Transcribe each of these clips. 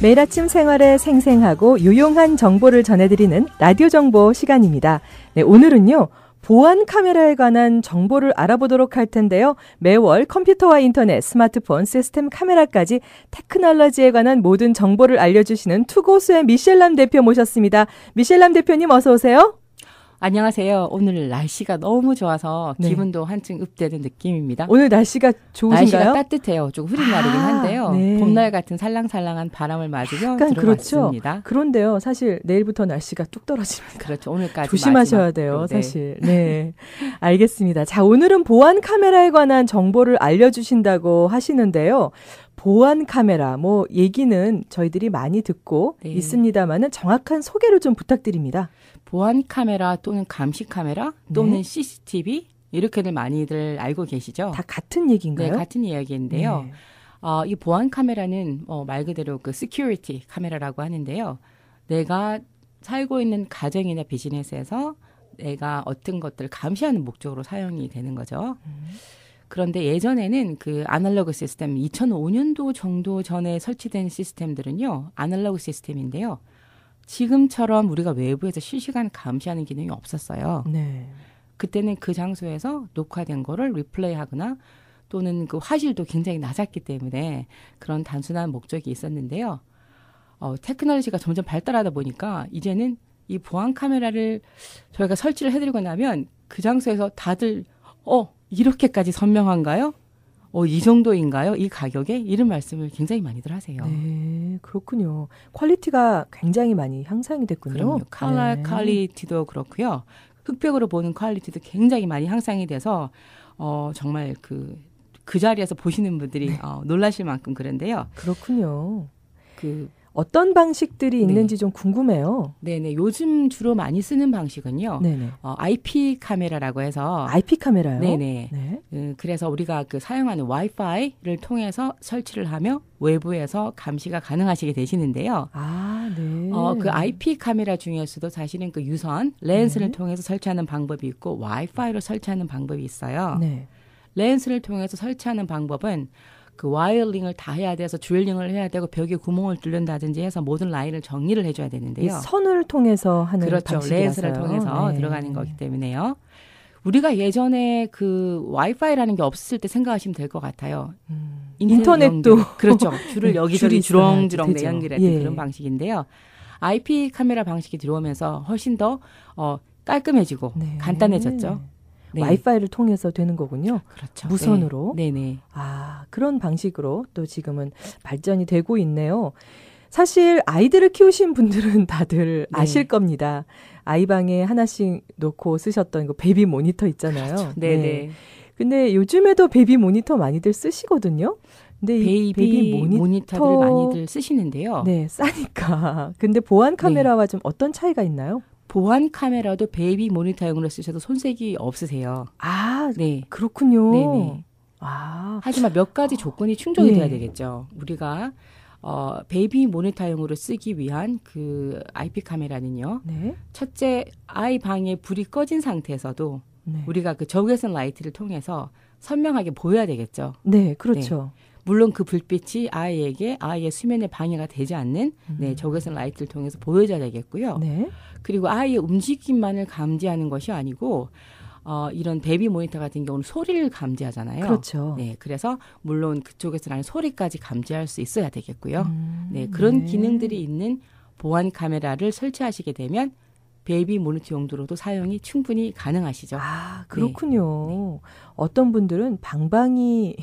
매일 아침 생활에 생생하고 유용한 정보를 전해드리는 라디오 정보 시간입니다. 네, 오늘은요. 보안 카메라에 관한 정보를 알아보도록 할 텐데요. 매월 컴퓨터와 인터넷, 스마트폰, 시스템 카메라까지 테크놀로지에 관한 모든 정보를 알려주시는 투고수의 미셸람 대표 모셨습니다. 미셸람 대표님 어서 오세요. 안녕하세요. 오늘 날씨가 너무 좋아서 기분도 한층 읍되는 느낌입니다. 오늘 날씨가 좋으신가요? 날씨가 따뜻해요. 좀 흐린 날이긴 한데요. 네. 봄날 같은 살랑살랑한 바람을 맞으며 약간 들어왔습니다. 그렇죠. 그런데요. 사실 내일부터 날씨가 뚝 떨어집니다. 그렇죠. 오늘까지 조심하셔야 돼요. 사실. 네. 알겠습니다. 자, 오늘은 보안 카메라에 관한 정보를 알려주신다고 하시는데요. 보안 카메라, 얘기는 저희들이 많이 듣고 있습니다만은 정확한 소개를 좀 부탁드립니다. 보안 카메라 또는 감시 카메라 또는 CCTV 이렇게들 많이들 알고 계시죠? 다 같은 얘기인가요? 네, 같은 이야기인데요. 네. 이 보안 카메라는 말 그대로 그 시큐리티 카메라라고 하는데요. 내가 살고 있는 가정이나 비즈니스에서 내가 어떤 것들을 감시하는 목적으로 사용이 되는 거죠. 그런데 예전에는 그 아날로그 시스템 2005년도 정도 전에 설치된 시스템들은요. 아날로그 시스템인데요. 지금처럼 우리가 외부에서 실시간 감시하는 기능이 없었어요. 네. 그때는 그 장소에서 녹화된 거를 리플레이하거나 또는 그 화질도 굉장히 낮았기 때문에 그런 단순한 목적이 있었는데요. 테크놀로지가 점점 발달하다 보니까 이제는 이 보안 카메라를 저희가 설치를 해드리고 나면 그 장소에서 다들 이렇게까지 선명한가요? 이 정도인가요? 이 가격에? 이런 말씀을 굉장히 많이들 하세요. 네, 그렇군요. 퀄리티가 굉장히 많이 향상이 됐군요. 그럼요. 컬러 퀄리티도 그렇고요. 흑백으로 보는 퀄리티도 굉장히 많이 향상이 돼서 정말 그 자리에서 보시는 분들이 놀라실 만큼 그런데요. 그렇군요. 어떤 방식들이 있는지 좀 궁금해요. 네네. 요즘 주로 많이 쓰는 방식은요. 네네. IP 카메라라고 해서. IP 카메라요? 네네. 네. 그래서 우리가 사용하는 와이파이를 통해서 설치를 하며 외부에서 감시가 가능하시게 되시는데요. 아, 네. 그 IP 카메라 중에서도 사실은 그 유선, 렌스를 통해서 설치하는 방법이 있고 와이파이로 설치하는 방법이 있어요. 네. 렌스를 통해서 설치하는 방법은 그 와이어링을 다 해야 돼서 주얼링을 해야 되고 벽에 구멍을 뚫는다든지 해서 모든 라인을 정리를 해줘야 되는데요. 선을 통해서 하는 그렇죠. 방식이라서요. 렌스를 통해서 들어가는 거기 때문에요. 우리가 예전에 그 와이파이라는 게 없었을 때 생각하시면 될 것 같아요. 인터넷도 그렇죠. 줄을 여기저기 주렁주렁 되죠. 연결했던 그런 방식인데요. IP 카메라 방식이 들어오면서 훨씬 더 깔끔해지고 간단해졌죠. 네. 와이파이를 통해서 되는 거군요. 그렇죠. 무선으로. 네네. 그런 방식으로 또 지금은 발전이 되고 있네요. 사실 아이들을 키우신 분들은 다들 아실 겁니다. 아이방에 하나씩 놓고 쓰셨던 그 베이비 모니터 있잖아요. 그렇죠. 네네. 근데 요즘에도 베이비 모니터 많이들 쓰시거든요. 근데 이 베이비 모니터를 많이들 쓰시는데요. 네, 싸니까. 근데 보안 카메라와 좀 어떤 차이가 있나요? 보안 카메라도 베이비 모니터용으로 쓰셔도 손색이 없으세요. 네. 그렇군요. 네네. 하지만 몇 가지 조건이 충족이 돼야 되겠죠. 우리가 베이비 모니터용으로 쓰기 위한 그 IP 카메라는요. 첫째, 아이 방에 불이 꺼진 상태에서도 우리가 그 적외선 라이트를 통해서 선명하게 보여야 되겠죠. 네, 그렇죠. 물론 그 불빛이 아이의 수면에 방해가 되지 않는 적외선 라이트를 통해서 보여줘야 되겠고요. 그리고 아이의 움직임만을 감지하는 것이 아니고 이런 베이비 모니터 같은 경우는 소리를 감지하잖아요. 그렇죠. 네, 그래서 물론 그쪽에서 나는 소리까지 감지할 수 있어야 되겠고요. 그런 기능들이 있는 보안 카메라를 설치하시게 되면 베이비 모니터 용도로도 사용이 충분히 가능하시죠. 그렇군요. 어떤 분들은 방방이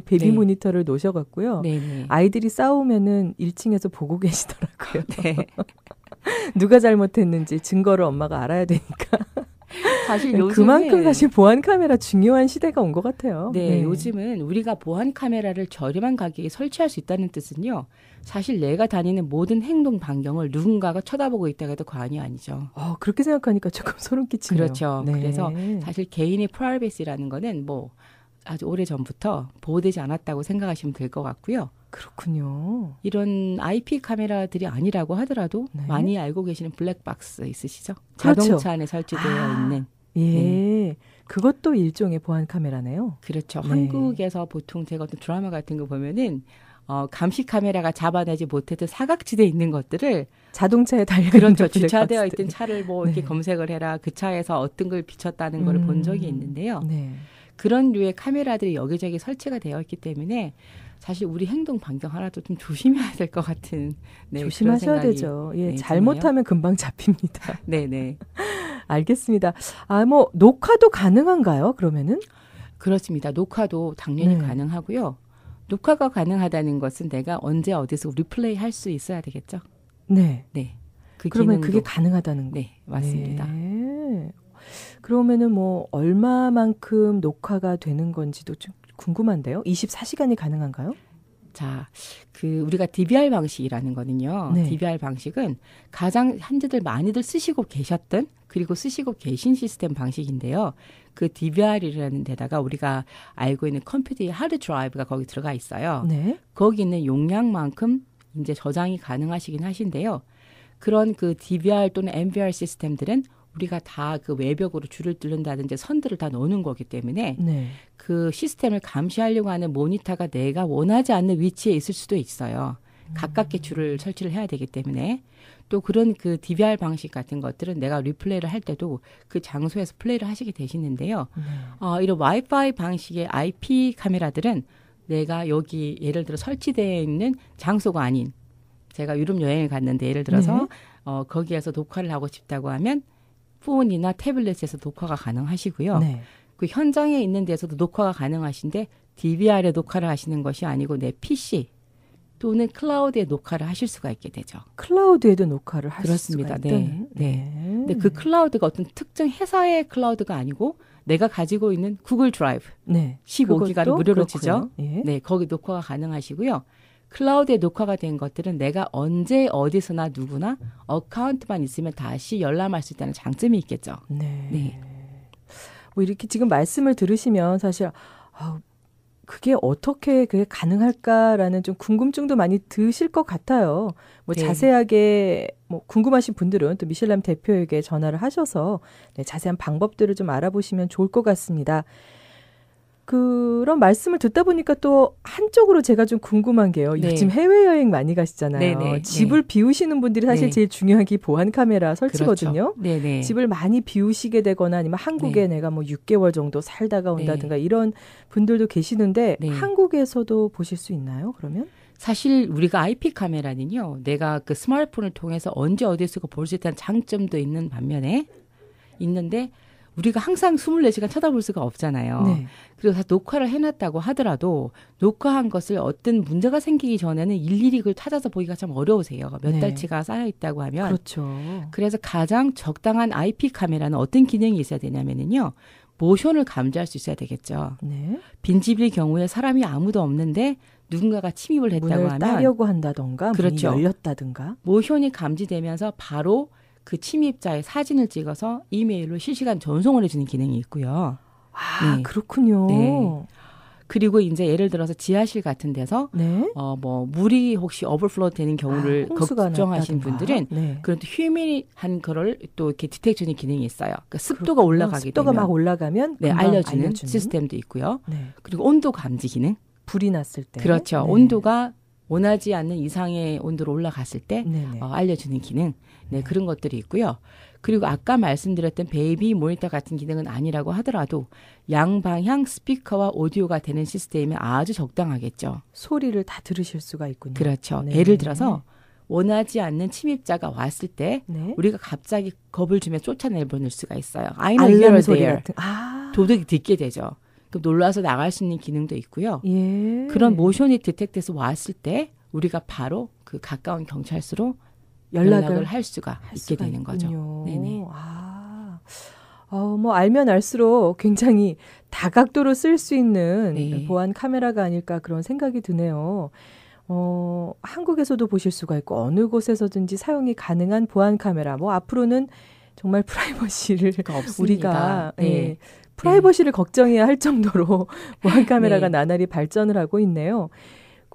베이비 모니터를 놓으셔갖고요. 아이들이 싸우면은 1층에서 보고 계시더라고요. 누가 잘못했는지 증거를 엄마가 알아야 되니까. 사실 요즘은 그만큼 사실 보안 카메라 중요한 시대가 온 것 같아요. 요즘은 우리가 보안 카메라를 저렴한 가격에 설치할 수 있다는 뜻은요. 사실 내가 다니는 모든 행동 반경을 누군가가 쳐다보고 있다고 해도 과언이 아니죠. 그렇게 생각하니까 조금 소름 끼치네요. 그렇죠. 그래서 사실 개인의 프라이버시라는 거는 아주 오래전부터 보호되지 않았다고 생각하시면 될 것 같고요. 그렇군요. 이런 IP 카메라들이 아니라고 하더라도 많이 알고 계시는 블랙박스 있으시죠? 그렇죠. 자동차 안에 설치되어 있는. 그것도 일종의 보안 카메라네요. 그렇죠. 한국에서 보통 제가 어떤 드라마 같은 거 보면은 감시 카메라가 잡아내지 못했던 사각지대에 있는 것들을 자동차에 달려 그렇죠. 주차되어 있던 차를 뭐 이렇게 네. 검색을 해라. 그 차에서 어떤 걸 비췄다는 걸 본 적이 있는데요. 네. 그런 류의 카메라들이 여기저기 설치가 되어 있기 때문에 사실 우리 행동 반경 하나도 좀 조심해야 될 것 같은 네, 조심하셔야 되죠. 예, 네, 잘못하면 금방 잡힙니다. 네네. 알겠습니다. 뭐 녹화도 가능한가요? 그러면은? 그렇습니다. 녹화도 당연히 네. 가능하고요. 녹화가 가능하다는 것은 내가 언제 어디서 리플레이 할 수 있어야 되겠죠. 네. 네. 그 그러면 기능도, 그게 가능하다는 거. 네, 맞습니다. 네. 그러면은 뭐 얼마만큼 녹화가 되는 건지도 좀 궁금한데요. 24시간이 가능한가요? 자, 우리가 DVR 방식이라는 거는요. 네. DVR 방식은 가장 현재들 많이들 쓰시고 계셨던 그리고 쓰시고 계신 시스템 방식인데요. 그 DVR이라는 데다가 우리가 알고 있는 컴퓨터의 하드 드라이브가 거기 들어가 있어요. 네. 거기 있는 용량만큼 이제 저장이 가능하시긴 하신데요. 그런 그 DVR 또는 MVR 시스템들은 우리가 다 그 외벽으로 줄을 뚫는다든지 선들을 다 놓는 거기 때문에 네. 그 시스템을 감시하려고 하는 모니터가 내가 원하지 않는 위치에 있을 수도 있어요. 가깝게 줄을 설치를 해야 되기 때문에 또 그런 그 DVR 방식 같은 것들은 내가 리플레이를 할 때도 그 장소에서 플레이를 하시게 되시는데요. 이런 와이파이 방식의 IP 카메라들은 내가 여기 예를 들어 설치되어 있는 장소가 아닌 제가 유럽 여행을 갔는데 예를 들어서 거기에서 녹화를 하고 싶다고 하면 폰이나 태블릿에서 녹화가 가능하시고요. 네. 그 현장에 있는 데서도 녹화가 가능하신데 DVR에 녹화를 하시는 것이 아니고 내 PC 또는 클라우드에 녹화를 하실 수가 있게 되죠. 클라우드에도 녹화를 하실 그렇습니다. 수가 네. 있다는. 네. 근데 그 클라우드가 어떤 특정 회사의 클라우드가 아니고 내가 가지고 있는 구글 드라이브 네. 15기가를 그것도 무료로 그렇고요. 주죠. 예. 네, 거기 녹화가 가능하시고요. 클라우드에 녹화가 된 것들은 내가 언제 어디서나 누구나 어카운트만 있으면 다시 열람할 수 있다는 장점이 있겠죠. 네. 네. 뭐 이렇게 지금 말씀을 들으시면 사실 그게 어떻게 그게 가능할까라는 좀 궁금증도 많이 드실 것 같아요. 뭐 네. 자세하게 뭐 궁금하신 분들은 또 미셸남 대표에게 전화를 하셔서 네, 자세한 방법들을 좀 알아보시면 좋을 것 같습니다. 그런 말씀을 듣다 보니까 또 한쪽으로 제가 좀 궁금한 게요. 네. 요즘 해외여행 많이 가시잖아요. 네네. 집을 비우시는 분들이 사실 네. 제일 중요한 게 보안 카메라 설치거든요. 그렇죠. 네네. 집을 많이 비우시게 되거나 아니면 한국에 내가 뭐 6개월 정도 살다가 온다든가 이런 분들도 계시는데 네. 한국에서도 보실 수 있나요? 그러면? 사실 우리가 IP 카메라는요. 내가 그 스마트폰을 통해서 언제 어디서 볼 수 있다는 장점도 있는 반면에 있는데 우리가 항상 24시간 쳐다볼 수가 없잖아요. 네. 그래서 다 녹화를 해놨다고 하더라도 녹화한 것을 어떤 문제가 생기기 전에는 일일이 그걸 찾아서 보기가 참 어려우세요. 몇 네. 달치가 쌓여있다고 하면. 그렇죠. 그래서 가장 적당한 IP 카메라는 어떤 기능이 있어야 되냐면요. 모션을 감지할 수 있어야 되겠죠. 네. 빈집일 경우에 사람이 아무도 없는데 누군가가 침입을 했다고 문을 하면 따려고 한다던가 그렇죠. 문이 열렸다든가. 모션이 감지되면서 바로 그 침입자의 사진을 찍어서 이메일로 실시간 전송을 해주는 기능이 있고요. 아, 네. 그렇군요. 네. 그리고 이제 예를 들어서 지하실 같은 데서 네. 뭐 물이 혹시 오버플로우 되는 경우를 홍수가 걱정하신 났다든가. 분들은 네. 그런 휴미한 거를 또 이렇게 디텍션의 기능이 있어요. 그러니까 습도가 그렇군요. 올라가게 습도가 되면 막 올라가면 네, 금방 알려주는 시스템도 있고요. 네. 그리고 온도 감지 기능. 불이 났을 때. 그렇죠. 네. 온도가 원하지 않는 이상의 온도로 올라갔을 때 네네. 알려주는 기능. 네, 그런 것들이 있고요. 그리고 아까 말씀드렸던 베이비 모니터 같은 기능은 아니라고 하더라도 양방향 스피커와 오디오가 되는 시스템이면 아주 적당하겠죠. 소리를 다 들으실 수가 있군요. 그렇죠. 네. 예를 들어서 원하지 않는 침입자가 왔을 때 네. 우리가 갑자기 겁을 주면 쫓아내보낼 수가 있어요. I know 알람 you're 소리 there. 같은. 아. 도둑이 듣게 되죠. 그럼 놀라서 나갈 수 있는 기능도 있고요. 예. 그런 모션이 디텍트해서 왔을 때 우리가 바로 그 가까운 경찰서로 연락을 할 수가 있게 되는 거죠. 네네. 뭐 알면 알수록 굉장히 다각도로 쓸 수 있는 네. 보안 카메라가 아닐까 그런 생각이 드네요. 한국에서도 보실 수가 있고 어느 곳에서든지 사용이 가능한 보안 카메라. 뭐 앞으로는 정말 프라이버시를 없습니다. 우리가 네. 예, 프라이버시를 걱정해야 할 정도로 보안 카메라가 네. 나날이 발전을 하고 있네요.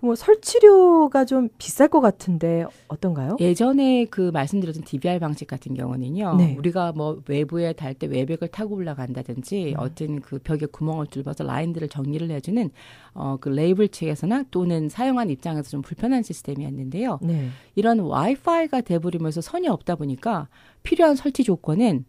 뭐 설치료가 좀 비쌀 것 같은데 어떤가요? 예전에 그 말씀드렸던 DBR 방식 같은 경우는요. 네. 우리가 뭐 외부에 달 때 외벽을 타고 올라간다든지 어떤 그 벽에 구멍을 뚫어서 라인들을 정리를 해주는 그 레이블 측에서나 또는 사용한 입장에서 좀 불편한 시스템이었는데요. 네. 이런 와이파이가 돼버리면서 선이 없다 보니까 필요한 설치 조건은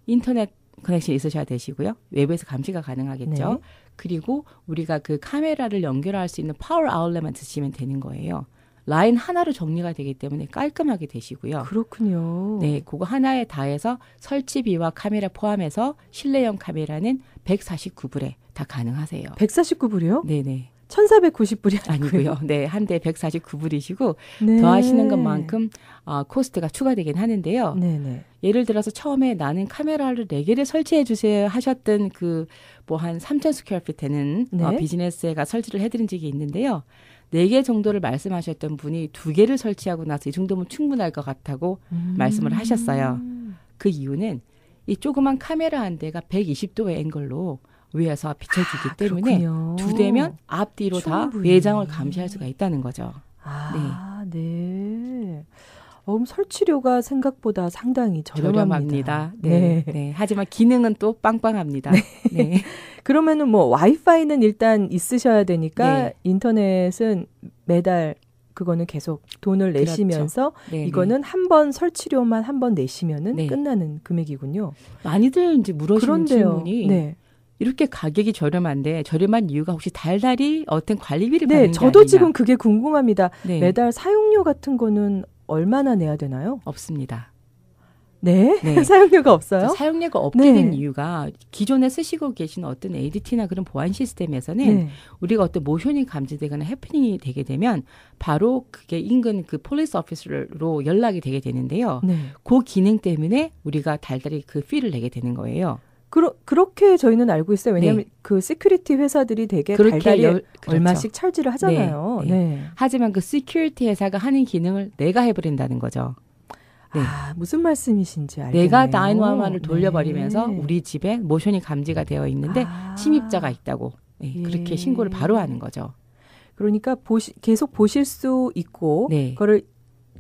인터넷 커넥션이 있으셔야 되시고요. 외부에서 감시가 가능하겠죠. 네. 그리고 우리가 그 카메라를 연결할 수 있는 파워 아울렛만 드시면 되는 거예요. 라인 하나로 정리가 되기 때문에 깔끔하게 되시고요. 그렇군요. 네, 그거 하나에 다해서 설치비와 카메라 포함해서 실내용 카메라는 149불에 다 가능하세요. 149불이요? 네네. 1,490불이 아니고요. 네, 한 대 149불이시고 네. 더하시는 것만큼 코스트가 추가되긴 하는데요. 네네. 예를 들어서 처음에 나는 카메라를 4개를 설치해 주세요 하셨던 그 뭐 한 3,000 스퀘어핏 되는 네. 비즈니스가 설치를 해드린 적이 있는데요. 4개 정도를 말씀하셨던 분이 2개를 설치하고 나서 이 정도면 충분할 것 같다고 말씀을 하셨어요. 그 이유는 이 조그만 카메라 한 대가 120도의 앵글로 위에서 비춰주기 때문에 그렇군요. 2대면 앞뒤로 다 충분히. 외장을 감시할 수가 있다는 거죠. 네. 그럼 설치료가 생각보다 상당히 저렴합니다. 네. 네. 하지만 기능은 또 빵빵합니다. 네. 그러면은 뭐 와이파이는 일단 있으셔야 되니까 네. 인터넷은 매달 그거는 계속 돈을 그렇죠. 내시면서 네, 이거는 한 번 설치료만 한 번 내시면은 네. 끝나는 금액이군요. 많이들 이제 물으시는 질문이 네. 이렇게 가격이 저렴한데 저렴한 이유가 혹시 달달이 어떤 관리비를 네, 받는 게 저도 아니냐. 지금 그게 궁금합니다. 네. 매달 사용료 같은 거는 얼마나 내야 되나요? 없습니다. 네? 네. 사용료가 없어요? 사용료가 없게 네. 된 이유가 기존에 쓰시고 계신 어떤 ADT나 그런 보안 시스템에서는 네. 우리가 어떤 모션이 감지되거나 해프닝이 되게 되면 바로 그게 인근 그 폴리스 오피스로 연락이 되게 되는데요. 네. 그 기능 때문에 우리가 달달이 그 피를 내게 되는 거예요. 그렇게 저희는 알고 있어요. 왜냐하면 네. 그 시큐리티 회사들이 되게 그렇게 달달이 그렇죠. 얼마씩 찰지를 하잖아요. 네, 네. 하지만 그 시큐리티 회사가 하는 기능을 내가 해버린다는 거죠. 네. 무슨 말씀이신지 알겠네요. 내가 911을 돌려버리면서 네. 우리 집에 모션이 감지가 되어 있는데 침입자가 있다고 그렇게 예. 신고를 바로 하는 거죠. 그러니까 계속 보실 수 있고 네. 그거를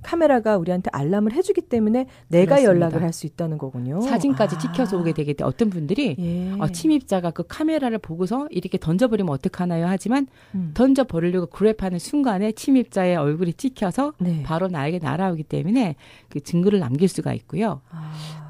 카메라가 우리한테 알람을 해주기 때문에 내가 그렇습니다. 연락을 할 수 있다는 거군요. 사진까지 찍혀서 오게 되기 때문에 어떤 분들이 예. 침입자가 그 카메라를 보고서 이렇게 던져버리면 어떡하나요? 하지만 음. 던져버리려고 그랩하는 순간에 침입자의 얼굴이 찍혀서 네. 바로 나에게 날아오기 때문에 그 증거를 남길 수가 있고요.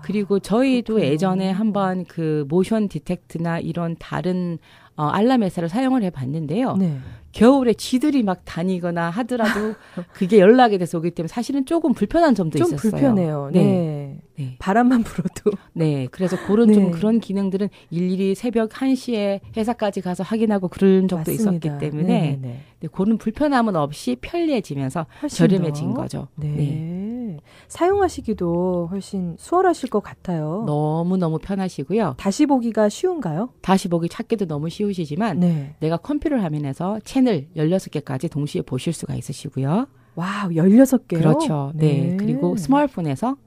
그리고 저희도 그렇군요. 예전에 한번 그 모션 디텍트나 이런 다른 알람 회사를 사용을 해봤는데요. 네. 겨울에 쥐들이 막 다니거나 하더라도 그게 연락이 돼서 오기 때문에 사실은 조금 불편한 점도 좀 있었어요. 불편해요. 네. 네. 바람만 불어도. 네. 그래서 그런 네. 좀 그런 기능들은 일일이 새벽 1시에 회사까지 가서 확인하고 그런 적도 맞습니다. 있었기 때문에 네네네. 네, 그런 불편함은 없이 편리해지면서 훨씬 저렴해진 더. 거죠. 네. 사용하시기도 훨씬 수월하실 것 같아요. 너무너무 편하시고요. 다시 보기가 쉬운가요? 다시 보기 찾기도 너무 쉬우시지만 네. 내가 컴퓨터 화면에서 채널 16개까지 동시에 보실 수가 있으시고요. 와우, 16개요? 그렇죠. 네. 그리고 스마트폰에서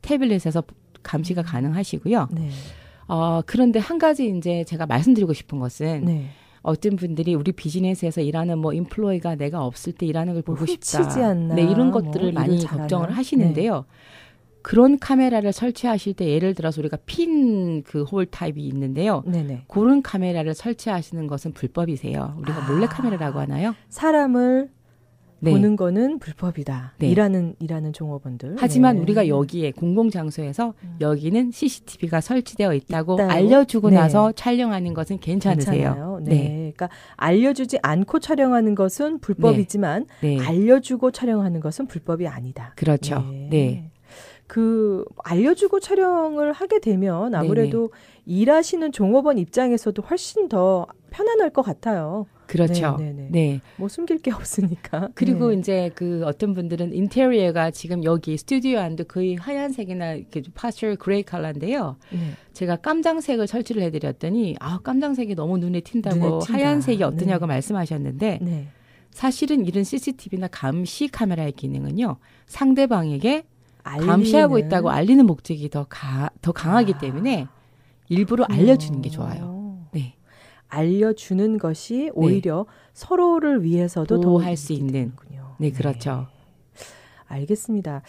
태블릿에서 감시가 가능하시고요. 네. 그런데 한 가지 이제 제가 말씀드리고 싶은 것은 네. 어떤 분들이 우리 비즈니스에서 일하는 뭐 인플로이가 내가 없을 때 일하는 걸 보고 싶다. 훔치지 않나, 네, 이런 뭐 것들을 일을 많이 잘하나. 걱정을 하시는데요. 그런 카메라를 설치하실 때 예를 들어서 우리가 핀 그 홀 타입이 있는데요. 네네. 그런 카메라를 설치하시는 것은 불법이세요. 우리가 몰래 카메라라고 하나요? 사람을 네. 보는 거는 불법이다. 네. 일하는 종업원들. 하지만 네. 우리가 여기에 공공장소에서 여기는 CCTV가 설치되어 있다고 있다고? 알려주고 네. 나서 촬영하는 것은 괜찮으세요. 괜찮아요. 네. 그러니까 알려주지 않고 촬영하는 것은 불법이지만 네. 알려주고 촬영하는 것은 불법이 아니다. 그렇죠. 네. 그 알려주고 촬영을 하게 되면 아무래도 일하시는 종업원 입장에서도 훨씬 더 편안할 것 같아요. 그렇죠. 네네네. 네. 뭐 숨길 게 없으니까. 그리고 네. 이제 그 어떤 분들은 인테리어가 지금 여기 스튜디오 안도 거의 하얀색이나 이렇게 파스처 그레이 컬러인데요. 네. 제가 깜장색을 설치를 해드렸더니 깜장색이 너무 눈에 튄다고 눈에 튄다. 하얀색이 어떠냐고 말씀하셨는데 네. 사실은 이런 CCTV나 감시 카메라의 기능은요. 상대방에게 알리는. 감시하고 있다고 알리는 목적이 더 강하기 때문에 일부러 알려주는 게 좋아요. 네. 알려주는 것이 오히려 서로를 위해서도 보호할 수 있는. 되는군요. 네, 그렇죠. 알겠습니다.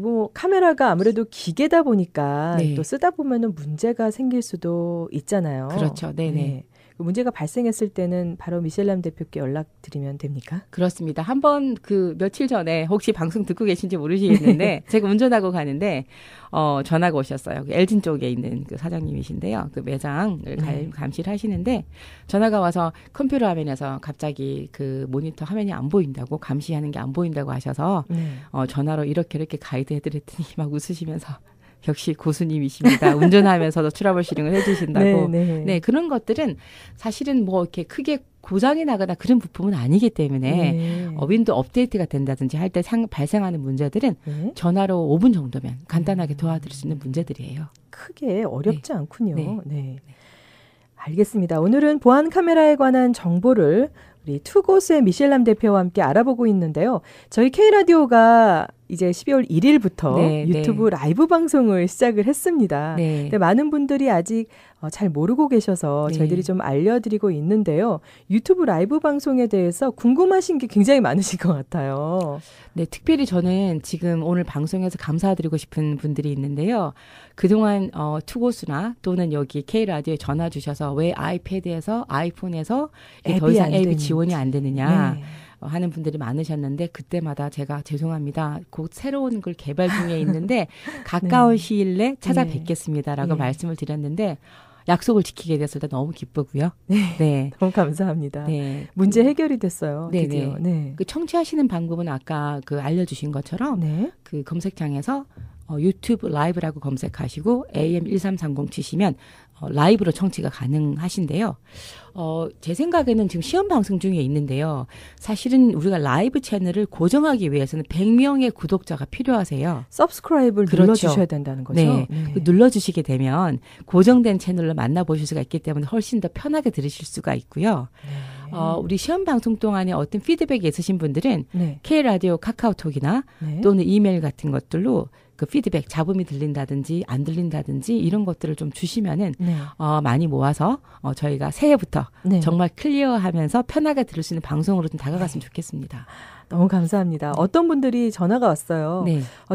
뭐 카메라가 아무래도 기계다 보니까 네. 또 쓰다 보면은 문제가 생길 수도 있잖아요. 그렇죠. 네네. 네. 문제가 발생했을 때는 바로 미셸람 대표께 연락드리면 됩니까? 그렇습니다. 한번 며칠 전에 혹시 방송 듣고 계신지 모르시겠는데 제가 운전하고 가는데 전화가 오셨어요. 엘진 쪽에 있는 그 사장님이신데요. 그 매장을 감시를 하시는데 전화가 와서 컴퓨터 화면에서 갑자기 그 모니터 화면이 안 보인다고 감시하는 게 안 보인다고 하셔서 전화로 이렇게 가이드 해드렸더니 막 웃으시면서 역시 고수님이십니다. 운전하면서도 트러블 슈링을 해주신다고. 네, 그런 것들은 사실은 뭐 이렇게 크게 고장이 나거나 그런 부품은 아니기 때문에 윈도우 업데이트가 된다든지 할 때 발생하는 문제들은 전화로 5분 정도면 간단하게 도와드릴 수 있는 문제들이에요. 크게 어렵지 않군요. 네. 알겠습니다. 오늘은 보안 카메라에 관한 정보를 우리 투고스의 미셸람 대표와 함께 알아보고 있는데요. 저희 K라디오가 이제 12월 1일부터 유튜브 라이브 방송을 시작을 했습니다. 근데 많은 분들이 아직 잘 모르고 계셔서 저희들이 좀 알려드리고 있는데요. 유튜브 라이브 방송에 대해서 궁금하신 게 굉장히 많으실 것 같아요. 네, 특별히 저는 지금 오늘 방송에서 감사드리고 싶은 분들이 있는데요. 그동안 투고스나 또는 여기 K라디오에 전화 주셔서 왜 아이패드에서 아이폰에서 더 이상 앱이 지원이 안 되느냐 하는 분들이 많으셨는데 그때마다 제가 죄송합니다. 곧 새로운 걸 개발 중에 있는데 가까운 시일 내에 찾아뵙겠습니다라고 말씀을 드렸는데 약속을 지키게 돼서 너무 기쁘고요. 네. 너무 감사합니다. 문제 해결이 됐어요. 드디어. 그 청취하시는 방법은 아까 알려주신 것처럼 그 검색창에서 유튜브 라이브라고 검색하시고 AM1330 치시면 라이브로 청취가 가능하신데요. 제 생각에는 지금 시험 방송 중에 있는데요. 사실은 우리가 라이브 채널을 고정하기 위해서는 100명의 구독자가 필요하세요. 서브스크라이브를 눌러주셔야 된다는 거죠? 눌러주시게 되면 고정된 채널로 만나보실 수가 있기 때문에 훨씬 더 편하게 들으실 수가 있고요. 우리 시험 방송 동안에 어떤 피드백이 있으신 분들은 K라디오 카카오톡이나 또는 이메일 같은 것들로 그 피드백, 잡음이 들린다든지 안 들린다든지 이런 것들을 좀 주시면은 많이 모아서 저희가 새해부터 정말 클리어하면서 편하게 들을 수 있는 방송으로 좀 다가갔으면 좋겠습니다. 너무 감사합니다. 어떤 분들이 전화가 왔어요.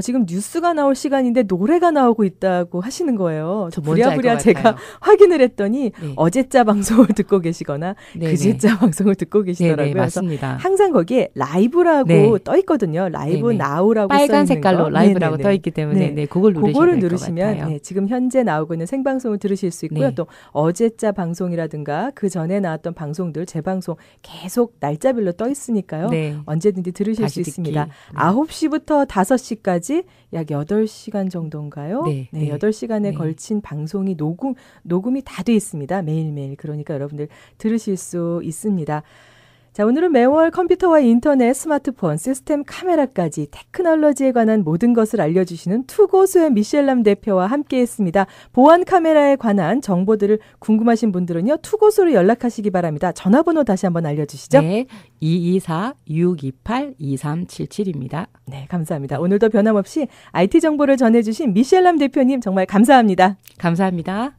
지금 뉴스가 나올 시간인데 노래가 나오고 있다고 하시는 거예요. 저 부랴부랴 제가 확인을 했더니 어제자 방송을 듣고 계시거나 그제자 방송을 듣고 계시더라고요. 맞습니다. 그래서 항상 거기에 라이브라고 떠 있거든요. 라이브 나우라고 빨간 색깔로 라이브라고 떠 있기 때문에 그걸 누르시면 될 것 같아요. 지금 현재 나오고 있는 생방송을 들으실 수 있고요. 또 어제자 방송이라든가 그 전에 나왔던 방송들 재방송 계속 날짜별로 떠 있으니까요. 언제든지 들으실 수 있습니다. 9시부터 5시까지 약 8시간 정도인가요? 8시간에 걸친 방송이 녹음이 다 돼 있습니다. 매일매일. 그러니까 여러분들 들으실 수 있습니다. 자, 오늘은 매월 컴퓨터와 인터넷, 스마트폰, 시스템 카메라까지 테크놀로지에 관한 모든 것을 알려주시는 투고수의 미셸람 대표와 함께했습니다. 보안 카메라에 관한 정보들을 궁금하신 분들은요. 투고수로 연락하시기 바랍니다. 전화번호 다시 한번 알려주시죠. 224-628-2377입니다. 네, 감사합니다. 오늘도 변함없이 IT 정보를 전해주신 미셸람 대표님 정말 감사합니다. 감사합니다.